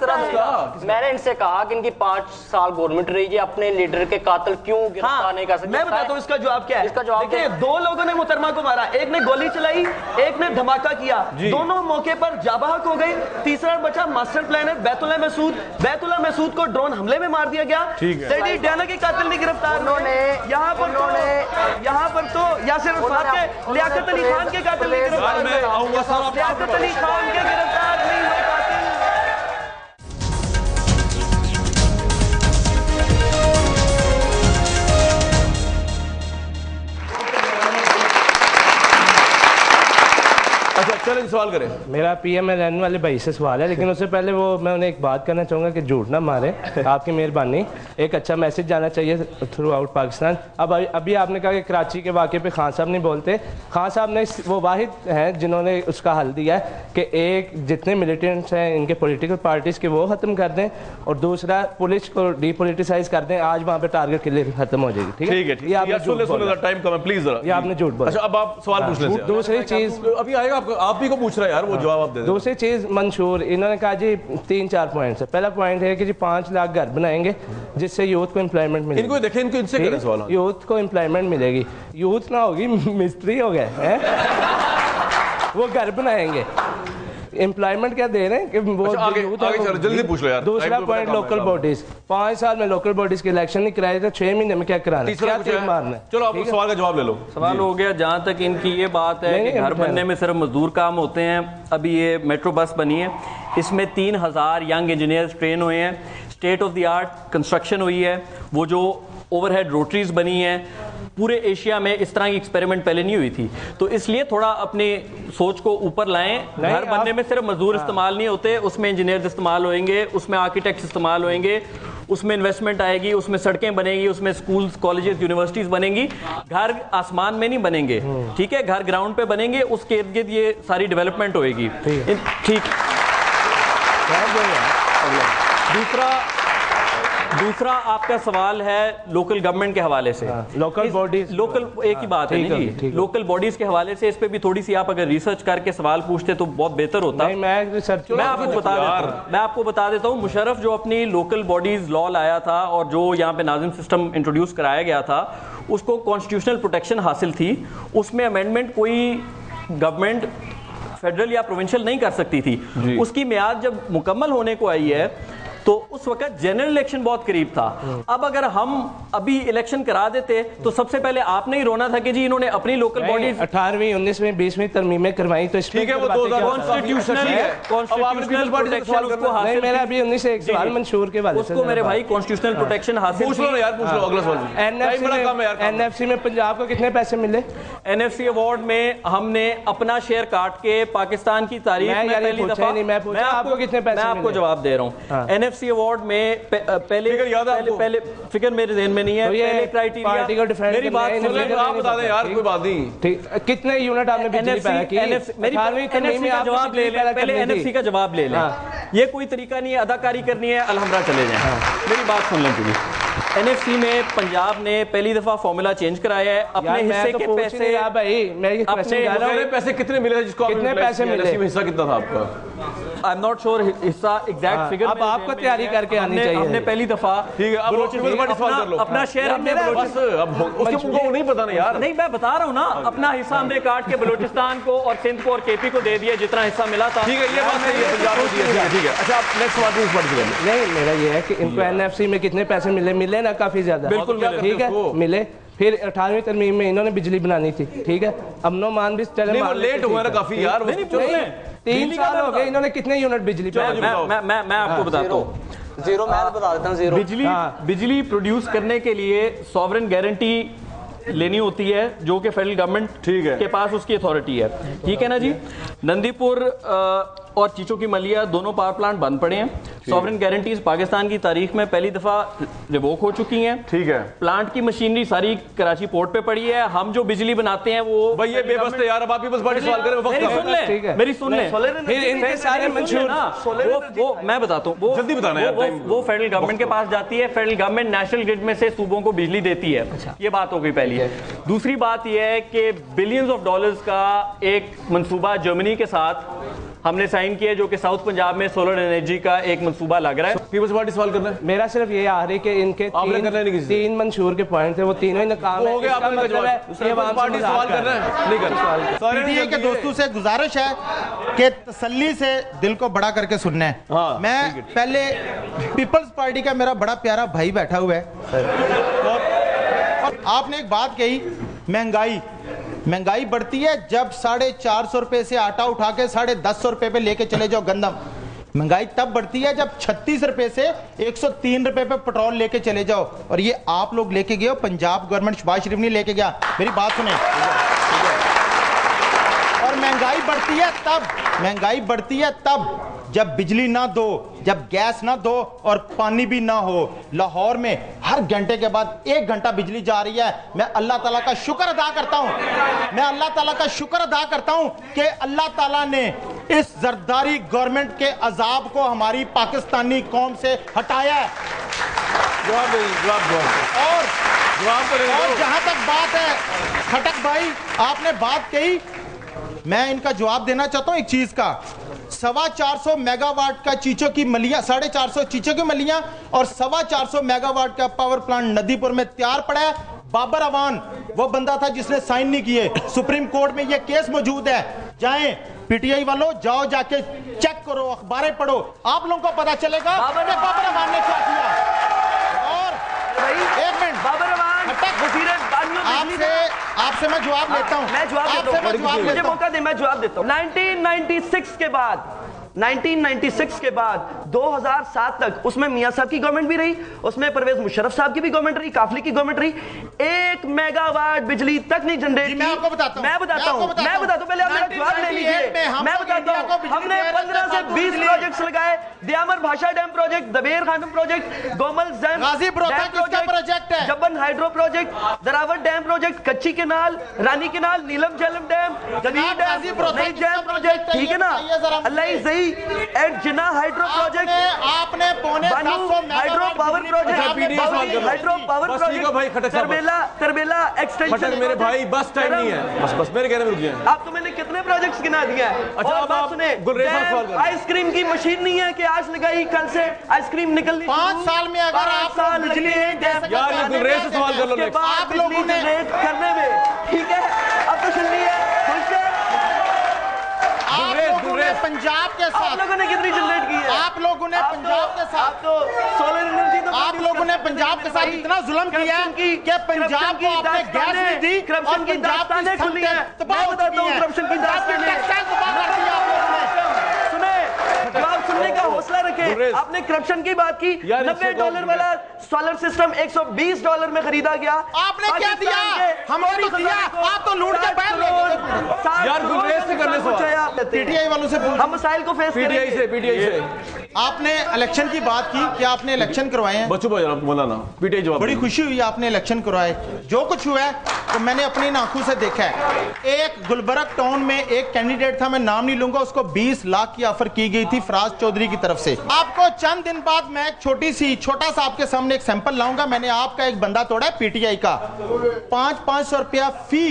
जवाब मैंने इनसे कहा कि इनकी 5 साल गवर्नमेंट रही है, अपने लीडर के कातिल क्यों गिरफ्तार नहीं कर सकते? मैं बताता हूँ इसका जवाब क्या है। इसका जवाब देखिए, 2 लोगों ने मुहतरमा को मारा, एक ने गोली चलाई, एक ने धमाका किया, दोनों मौके पर जाबाहक हो गए। तीसरा बचा मास्टर प्लानर बैतुल्लाह महसूद। बैतुल्लाह महसूद को ड्रोन हमले में मार दिया गया। टेडी डायना के कातिल ने गिरफ्तार उन्होंने यहाँ पर तो यासिर अरफात के लियाकत अली खान के कातिल ने गिरफ्तार, लियाकत अली खान के गिरफ्तार नहीं हुए कातिल। अच्छा चलें सवाल करें। मेरा PMLN वाले भाई से सवाल है, लेकिन उससे पहले मैं उन्हें एक बात करना चाहूँगा कि झूठ ना मारे। आपकी मेहरबानी, एक अच्छा मैसेज जाना चाहिए थ्रू आउट पाकिस्तान। अब अभी आपने कहा कि कराची के वाक़े पे खान साहब नहीं बोलते। खान साहब ने वो वाहिद हैं जिन्होंने उसका हल दिया है कि एक जितने मिलिटेंट्स हैं इनके पॉलिटिकल पार्टीज़ के वो ख़त्म कर दें, और दूसरा पुलिस को डीपोलिटिसाइज कर दें। आज वहाँ पर टारगेट क्लियर खत्म हो जाएगी। ठीक है, ये आपने झूठ बोला। अच्छा अब आप सवाल पूछ लें। दूसरी चीज़ अभी आएगा, आप ही को पूछ रहा है यार, वो जवाब आप दे दें। दूसरी चीज़ मंशूर, इन्होंने कहा जी 3-4 पॉइंट्स है। पहला पॉइंट है कि जी 5 लाख घर बनाएंगे जिससे यूथ को एम्प्लॉयमेंट मिलेगी। इनको देखें, इनको इनसे करें सवाल। यूथ को एम्प्लॉयमेंट मिलेगी, यूथ ना होगी मिस्त्री हो गए हैं वो घर बनाएंगे। एम्प्लॉयमेंट क्या दे रहे हैं कि वो आगे सर जल्दी पूछ लो यार। दूसरा पॉइंट लोकल बॉडीज, 5 साल में लोकल बॉडीज के इलेक्शन नहीं कराए थे, 6 महीने में क्या कराना, क्या तीर मारना है? चलो आप सवाल का जवाब ले लो। सवाल हो गया जहां तक इनकी ये बात है कि घर बनने में सिर्फ मजदूर काम होते हैं। अभी ये मेट्रो बस बनी है, इसमें 3000 यंग इंजीनियर्स ट्रेन हुए हैं, state of the art construction हुई है। वो जो ओवरहेड रोटरीज बनी है, पूरे एशिया में इस तरह की एक्सपेरिमेंट पहले नहीं हुई थी। तो इसलिए थोड़ा अपनी सोच को ऊपर लाएं। घर बनने में सिर्फ मजदूर इस्तेमाल नहीं होते, उसमें इंजीनियर्स इस्तेमाल होंगे, उसमें आर्किटेक्ट्स इस्तेमाल होंगे, उसमें इन्वेस्टमेंट आएगी, उसमें सड़कें बनेगी, उसमें स्कूल्स कॉलेजेस यूनिवर्सिटीज बनेंगी। घर आसमान में नहीं बनेंगे, ठीक है, घर ग्राउंड पे बनेंगे, उसके इर्द गिर्द ये सारी डेवलपमेंट होएगी। ठीक। दूसरा आपका सवाल है लोकल गवर्नमेंट के हवाले से। लोकल बॉडीज, लोकल एक ही बात है जी, लोकल बॉडीज के हवाले से इस पे भी थोड़ी सी आप अगर रिसर्च करके सवाल पूछते तो बहुत बेहतर होता। मैं आपको बता देता हूँ, मुशर्रफ जो अपनी लोकल बॉडीज लॉ लाया था और जो यहाँ पे नाजिम सिस्टम इंट्रोड्यूस कराया गया था, उसको कॉन्स्टिट्यूशनल प्रोटेक्शन हासिल थी। उसमें अमेंडमेंट कोई गवर्नमेंट फेडरल या प्रोविंशियल नहीं कर सकती थी। उसकी मियाद जब मुकम्मल होने को आई है तो उस वक्त जनरल इलेक्शन बहुत करीब था। अब अगर हम अभी इलेक्शन करा देते तो सबसे पहले आपने ही रोना था कि जी इन्होंने अपनी लोकल बॉडीज 18वीं 19वीं 20वीं तरमीमें करवाई, तो ठीक है वो 2000 कॉन्स्टिट्यूशनल नहीं, मेरा अभी 19 से एक सवाल मंशूर के बारे में उसको मेरे भाई कॉन्स्टिट्यूशनल प्रोटेक्शन हासिल। पूछ लो यार, पूछ लो अगला सवाल। NFC में पंजाब को कितने पैसे मिले? NFC अवार्ड में हमने अपना शेयर काट के पाकिस्तान की तारीख में पहली दफा, मैं आपको कितने पैसे, मैं आपको जवाब दे रहा हूँ। NFC अवार्ड में पहले फिगर मेरे ज़हन में नहीं है, पहले क्राइटेरिया मेरी बात सुन ले, आप बता दें यार, कोई बात नहीं। ठीक, कितने यूनिट आपने बिजली पैदा की? मेरी NFC का जवाब ले लें, पहले NFC का जवाब ले लें। ये कोई तरीका नहीं है, अदाकारी करनी है अलहमरा चले जाएं। मेरी बात सुन लें पूरी। NFC में पंजाब ने पहली दफा फॉर्मूला चेंज कराया है। अपने हिस्से के पैसे, अपने पैसे कितने मिले, जिसको कितने पैसे मिले, हिस्सा कितना था आपका? आई एम नॉट श्योर हिस्सा एग्जैक्ट फिगर। अब आपको तैयारी करके आनी चाहिए। हमने पहली दफा, ठीक है, अब अपना शेयर हमने उसको नहीं पता नहीं यार। नहीं, मैं बता रहा हूँ ना, अपना हिस्सा हमने काट के बलूचिस्तान को और सिंध को और KP को दे दिया जितना हिस्सा मिला था। ठीक है, ये बात सही है, पंजाब को दिया, ठीक है। अच्छा आप नेक्स्ट बात नहीं, मेरा ये है कि इनको NFC में कितने पैसे मिले ना, काफी ज्यादा, बिल्कुल ठीक है मिले। फिर 18वीं तरमीम में इन्होंने बिजली बनानी थी, ठीक है, अमनो मान भी लेट हुआ ना काफी यार, 3 साल हो गए, इन्होंने कितने यूनिट बिजली? मैं आपको बताता हूँ, जीरो, मैं बता देता हूँ, जीरो। बिजली प्रोड्यूस करने के लिए सॉवरेन गारंटी लेनी होती है, जो कि फेडरल गवर्नमेंट के पास उसकी अथॉरिटी है, ठीक है ना जी। नंदीपुर और चीचों की मलिया दोनों पावर प्लांट बंद पड़े हैं। सॉवरेन गारंटीज पाकिस्तान की तारीख में पहली दफा रिवोक हो चुकी हैं। ठीक है, प्लांट की मशीनरी सारी कराची पोर्ट पे पड़ी है। हम जो बिजली बनाते हैं वो भाई ये बेबस थे यार, अब आप पीपल्स पार्टी सवाल करें, मेरी सुन ले, मेरी सुन ले, इतने सारे मंशूर ना, वो मैं बताता हूँ, जल्दी बताना यार, वो फेडरल गवर्नमेंट के पास जाती है, फेडरल गवर्नमेंट नेशनल ग्रिड में से सूबों को बिजली देती है। ये बात हो गई पहली है। दूसरी बात यह है कि बिलियंस ऑफ डॉलर्स का एक मंसूबा जर्मनी के साथ हमने साइन किया, जो कि साउथ पंजाब में सोलर एनर्जी का एक मंसूबा लग रहा है। पीपल्स पार्टी सवाल करना है, मेरा सिर्फ ये आ रही कि इनके तीन मंशूर के पॉइंट थे, वो तीनों ही नाकाम हो गया। आपका जवाब पार्टी सवाल करना है, नहीं करना। पीटीआई के दोस्तों से गुजारिश है कि तसल्ली से दिल को बड़ा करके सुनना है। हाँ, मैं पहले पीपल्स पार्टी का मेरा बड़ा प्यारा भाई बैठा हुआ है, और आपने एक बात कही, महंगाई बढ़ती है जब 450 रुपए से आटा उठा के 1050 रुपए पे लेके चले जाओ गंदम। महंगाई तब बढ़ती है जब 36 रुपए से 103 रुपए पे पेट्रोल लेके चले जाओ, और ये आप लोग लेके गए हो, पंजाब गवर्नमेंट शहबाज शरीफ नहीं लेके गया। मेरी बात सुने। और महंगाई बढ़ती है तब जब बिजली ना दो, जब गैस ना दो और पानी भी ना हो। लाहौर में हर घंटे के बाद 1 घंटा बिजली जा रही है। मैं अल्लाह ताला का शुक्र अदा करता हूं कि अल्लाह ताला ने इस जरदारी गवर्नमेंट के अजाब को हमारी पाकिस्तानी कौम से हटाया है। और जहां तक बात है खटक भाई, आपने बात कही, मैं इनका जवाब देना चाहता हूं एक चीज का। 425 मेगावाट का चीचों की मलियां, 450 चीचों की मलियां और 425 मेगावाट का पावर प्लांट नदीपुर में तैयार पड़ा है। बाबर अवान वो बंदा था जिसने साइन नहीं किए। सुप्रीम कोर्ट में ये केस मौजूद है। जाएं पीटीआई वालों, जाओ जाके चेक करो, अखबारें पढ़ो, आप लोगों को पता चलेगा बाबर अवान ने क्या किया। और एक मिनट, बाबर अवान आपसे मैं जवाब लेता हूं। मुझे मौका दे, मैं जवाब देता हूं। 1996 के बाद 1996 के बाद 2007 तक उसमें मियां साहब की गवर्नमेंट भी रही, उसमें परवेज मुशर्रफ साहब की भी गवर्नमेंट रही, काफली की गवर्नमेंट रही। 1 मेगावाट बिजली तक नहीं जनरेट की। मैं बताता हूं, पहले आप मेरा जवाब ले लीजिए। मैं बताता हूं, हमने 15 से 20 प्रोजेक्ट्स लगाए। दयामर भाषा डैम प्रोजेक्ट, दबेर खानम प्रोजेक्ट, गोमल प्रोजेक्ट है, जबन hydro project, Darawat dam project, Kachhi canal, Rainee canal, Neelum Jhelum dam, जदीद डैम प्रोजेक्ट, ठीक है ना, अल्लाह एट जिना हाइड्रो प्रोजेक्ट, आपने पौने 700 hydro power project, Tarbela extension. मेरे भाई बस टाइम नहीं है, बस मेरे कहने में रुक जाएं। आपको मैंने कितने प्रोजेक्ट्स गिना दिया है। अच्छा, अब आप सुने, आइसक्रीम की मशीन नहीं है कि आज लगाई कल से आइसक्रीम निकलनी। 5 साल में अगर आप बिजली यार ये गुलरेज से सवाल कर लो, आप लोगों ने करने में, ठीक है, अब तो सुन लिया। पंजाब के साथ आप लोगों ने कितनी जनरेट की है? आप लोगों ने पंजाब के साथ तो सोलर एनर्जी, तो आप लोगों ने पंजाब के साथ इतना जुल्म किया कि पंजाब को आपने गैस नहीं दी, करप्शन की दास्तानें खुली हैं। मैं बताता हूं करप्शन की दास्तानें। सुने, जवाब सुनने का हौसला रखें। आपने करप्शन की बात की। $90 वाला सोलर सिस्टम $120 में खरीदा गया। आपने क्या दिया? हमने तो दिया, आप तो लूट के बैठ गए। यार गुलरेज से करने सवाल, पीटीआई वालों से हम मसाइल को फेस करेंगे। पीटीआई से आपने इलेक्शन की बात की कि आपने इलेक्शन करवाए हैं। बच्चों बोला ना, पीटीआई जवाब। बड़ी खुशी हुई आपने इलेक्शन करवाए। जो कुछ हुआ है तो मैंने अपनी आंखों से देखा है। एक गुलबर्ग टाउन में एक कैंडिडेट था, मैं नाम नहीं लूंगा, उसको 20 लाख की ऑफर की गई थी फराज चौधरी की तरफ से। आपको चंद दिन बाद मैं एक छोटा सा आपके सामने एक सैंपल लाऊंगा। मैंने आपका एक बंदा तोड़ा है पीटीआई का। 500 रुपया फी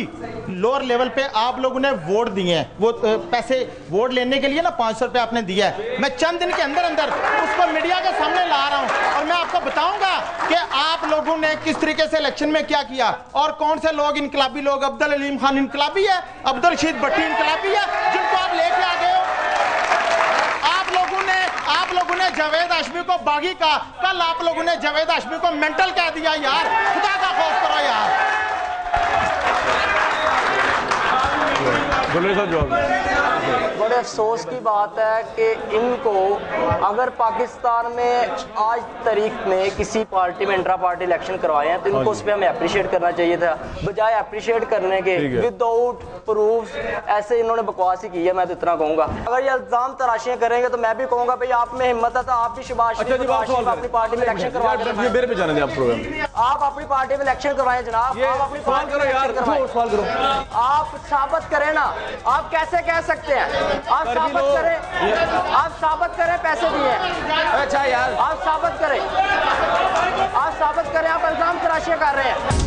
लोअर लेवल पे आप लोगों ने वोट दिए हैं। वो पैसे वोट लेने के लिए ना 500 रुपया आपने दिया है। मैं चंद दिन के अंदर उसको मीडिया के सामने ला रहा हूं और मैं आपको बताऊंगा कि आप लोगों ने किस तरीके से इलेक्शन में क्या किया और कौन से लोग इनकलाबी लोग। अब्दुल अलीम खान इनकलाबी है, अब्दुल रशीद भट्टी इनकलाबी है, जिनको आप लेके आ गए हो। आप लोगों ने जावेद हाशमी को बागी कहा, कल आप लोगों ने जावेद हाशमी को मेंटल कह दिया। यार खुदा का खौफ करो यार। गुलरेज साहब जवाब बड़े अफसोस की बात है कि इनको अगर पाकिस्तान में आज तारीख में किसी पार्टी में इंट्रा पार्टी इलेक्शन करवाए हैं तो इनको उस पर हमें अप्रिशिएट करना चाहिए था, बजाय अप्रिशिएट करने के विदाउट प्रूफ ऐसे इन्होंने बकवास ही की है। मैं तो इतना कहूंगा, अगर ये इल्जाम तराशियां करेंगे तो मैं भी कहूंगा भाई आप में हिम्मत है तो आप भी शहबाज शरीफ अपनी पार्टी में इलेक्शन करवाएं। आप अपनी पार्टी में इलेक्शन करवाएं जनाब, आप अपनी पार्टी में इलेक्शन करवाएं। आप साबित करें ना, आप कैसे कह सकते हैं? आप साबित करें, आप साबित करें पैसे दिए। अच्छा यार, आप साबित करें, आप साबित करें, आप इल्जाम तराशियां कर रहे हैं।